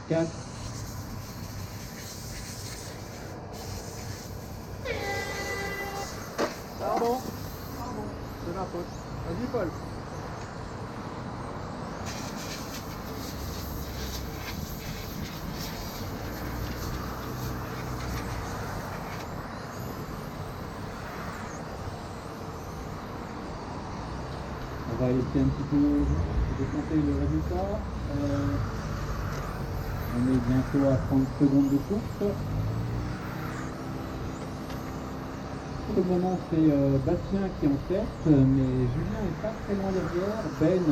4. Pardon. C'est ma faute. Vas-y, Paul. On va essayer un petit peu de compter le résultat. On est bientôt à 30 secondes de course. Pour le moment, c'est Bastien qui est en tête, mais Julien n'est pas très loin derrière. Ben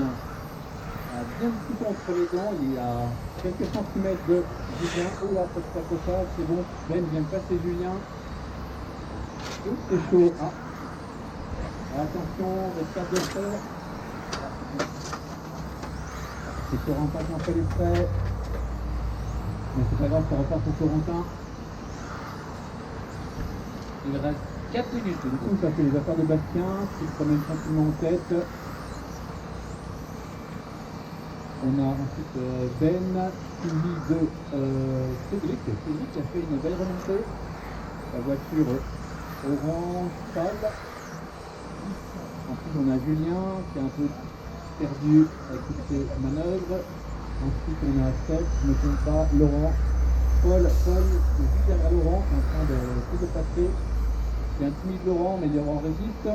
a bien du tout entre les dents, il est à quelques centimètres de Julien. Oh là, ça se passe, c'est bon. Ben vient de passer Julien. Oh, c'est chaud. Ah. Attention, j'espère de faire. C'est Corentin qui en fait les frais. Mais c'est pas grave, ça repart pour Corentin. Il reste 4 minutes. Du coup, ça fait les affaires de Bastien qui se promène tranquillement en tête. On a ensuite Ben, suivi de Cédric. Cédric qui a fait une belle remontée. La voiture orange pâle. Ensuite, on a Julien qui est un peu perdu avec toutes ses manœuvres. Ensuite, on a Seb, je ne me trompe pas, Laurent, Paul, juste derrière Laurent qui est en train de tout de passer. Il intimide Laurent, mais Laurent résiste.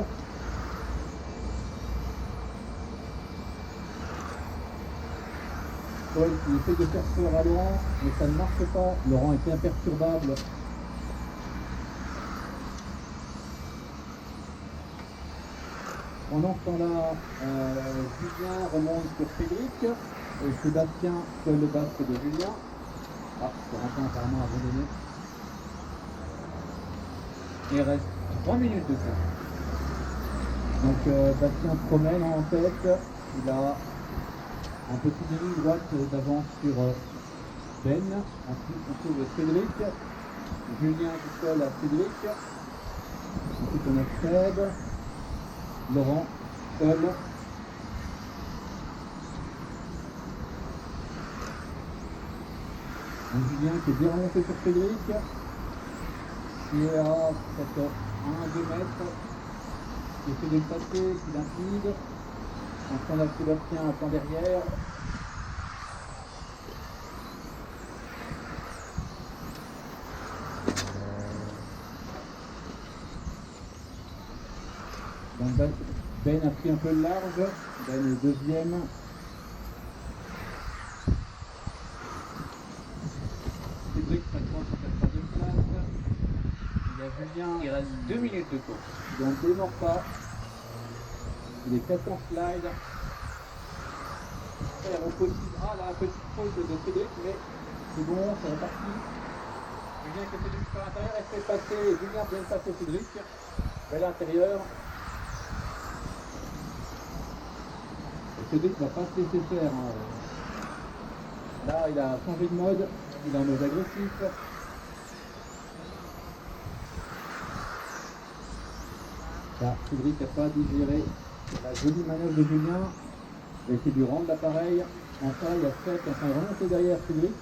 Paul qui essaie de faire peur à Laurent, mais ça ne marche pas. Laurent est imperturbable. Pendant ce temps-là, Julien remonte sur Cédric. Et Sébastien colle le basque de Julien. Ah, Corentin apparemment a abandonné. Il reste 3 minutes de course. Donc Bastien se promène en tête. Il a un petit ligne droite d'avance sur Ben. Ensuite on trouve Cédric. Julien qui colle à Cédric. Ensuite on a Seb. Laurent, Paul. Julien qui est bien remonté sur Cédric, qui est à peut-être 1-2 mètres, qui essaie de le passer, qui l'intimide. Ensuite on a Sébastien un point derrière. Donc Ben a pris un peu le large, Ben est deuxième. Cédric maintenant sur cette troisième place. Il y a Julien, il reste 2 minutes de course. Donc il ne démarre pas. Il est 4 en slide. Ah là, petite faute de Cédric, mais c'est bon, c'est reparti. Julien qui essaie de lui faire l'intérieur, elle fait passer, Julien vient de passer Cédric. À l'intérieur. Cédric ne va pas se laisser faire. Là, il a changé de mode, il est en mode agressif. Là, Cédric n'a pas digéré la jolie manœuvre de Julien. Il a essayé de lui rendre l'appareil. Enfin, il a fait en train de remonter derrière Cédric.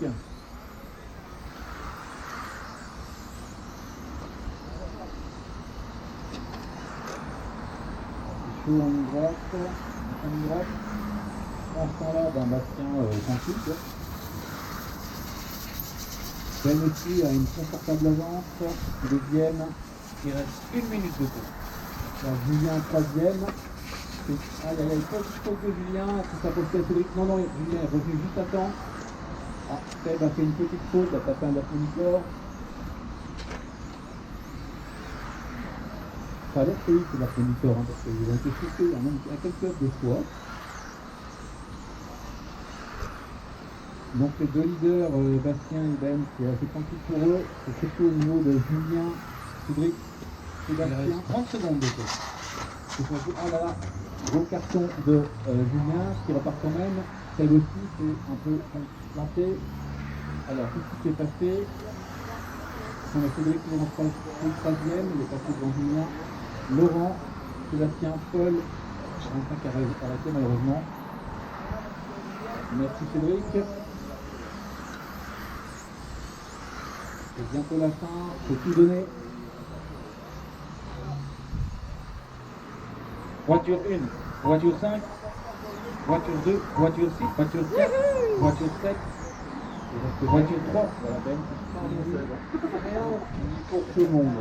Chaud en ligne droite. En ce temps-là, Bastien consulte. Ben aussi a une confortable avance. Deuxième, il reste 1 minute de course. Alors, Julien troisième. Aïe aïe aïe, faute de Julien, qui s'appelle Cédric. Non, Julien est revenu juste à temps. Ah, Seb a fait une petite faute, il a tapé un laponicore. Ça a l'air que oui, c'est laponicore, hein, parce qu'ils ont été shootés à quelques heures de fois. Donc les deux leaders, Bastien et Ben, c'est assez tranquille pour eux. C'est surtout au niveau de Julien, Cédric, Sébastien. 30 secondes de course. Ah là là, gros carton de Julien qui repart quand même. Celle aussi, c'est un peu planté. Alors, tout ce qui s'est passé. On a Cédric qui est en troisième, il est passé devant Julien. Laurent, Sébastien, Paul, Corentin qui a arrêté malheureusement. Merci Cédric. C'est bientôt la fin, faut tout donner. Voiture 1, voiture 5, voiture 2, voiture 6, voiture 4, voiture 7, voiture 3, voilà Ben. Pour tout le monde.